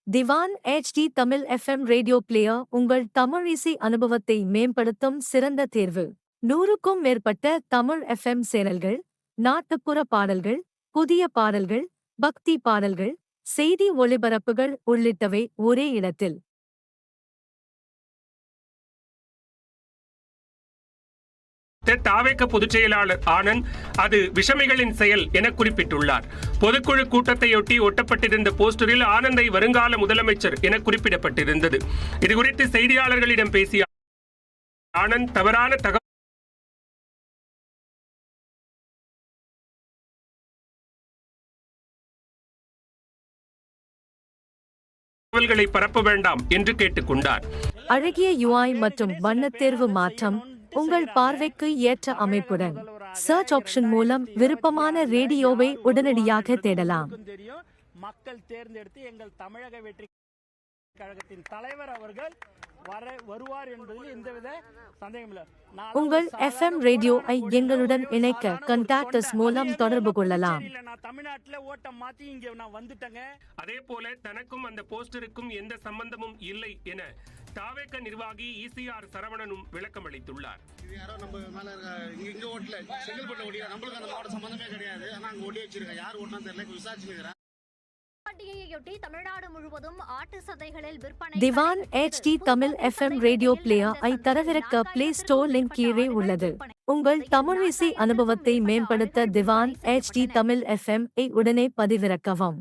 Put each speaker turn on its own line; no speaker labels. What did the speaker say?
திவான் HD Tamil FM radio player உங்கள் தமிழ் இசை அனுபவத்தை மேம்படுத்தும் சிறந்த தேர்வு. 100க்கும் மேற்பட்ட தமிழ் FM சேனல்கள், நாட்டுப்புற பாடல்கள், புதிய பாடல்கள், பக்தி பாடல்கள், செய்தி ஒளிபரப்புகள் உள்ளிட்டவை ஒரே இடத்தில்.
தாவேக பொதுச் செயலாளர் ஆனந்த் அது விஷமிகளின் செயல் என குறிப்பிட்டுள்ளார். பொதுக்குழு கூட்டத்தையொட்டி ஒட்டப்பட்டிருந்த போஸ்டரில் ஆனந்தை வருங்கால முதலமைச்சர் என குறிப்பிடப்பட்டிருந்தது. இதுகுறித்து செய்தியாளர்களிடம் பேசிய ஆனந்த் தவறான தகவல்களை பரப்ப வேண்டாம் என்று கேட்டுக்கொண்டார்.
அழகிய UI மற்றும் வண்ணத்தேர்வு மாற்றம் உங்கள் பார்வைக்கு ஏற்ற அமைப்புடன் சர்ச் ஆப்ஷன் மூலம் விருப்பமான ரேடியோவை உடனடியாக தேடலாம்.
மக்கள் தேர்ந்தெடுத்து எங்கள் தமிழக வெற்றி கழகத்தின் தலைவர் அவர்கள் வருவார் என்பதில் எந்தவித சந்தேகமில்லை.
உங்கள் FM ரேடியோவை எங்களுடன் இணைக்க கான்டாக்ட் மூலம் தொடர்பு கொள்ளலாம்.
தமிழ்நாட்டில் ஓட்டம் மாத்தி இங்க நான் வந்துட்டேங்க.
அதே போல தனக்கும் அந்த போஸ்டருக்கும் எந்த சம்பந்தமும் இல்லை என தாவேக நிர்வாகி ECR சரவணனும் விளக்கம் அளித்துள்ளார்.
யாரோ நம்ம மேல இங்க ஓட்டல செங்கல்பட்டு ஓடியா, நம்மளுக்கு அந்த மாவட்ட சம்பந்தமே கிடையாது. ஆனா அங்க ஓடி வச்சிருக்கேன், யார் ஓட்டினா தெரியல, விசாரிச்சுக்கிறேன்.
பண்டிகையொட்டி தமிழ்நாடு முழுவதும் ஆட்டு சந்தைகளில் விற்பனை.
திவான் HD Tamil FM radio player ஐ தரவிறக்க பிளே ஸ்டோர் லிங்க் கீழே உள்ளது. உங்கள் தமிழ் இசை அனுபவத்தை மேம்படுத்த திவான் HD தமிழ் FM ஐ உடனே பதிவிறக்கவும்.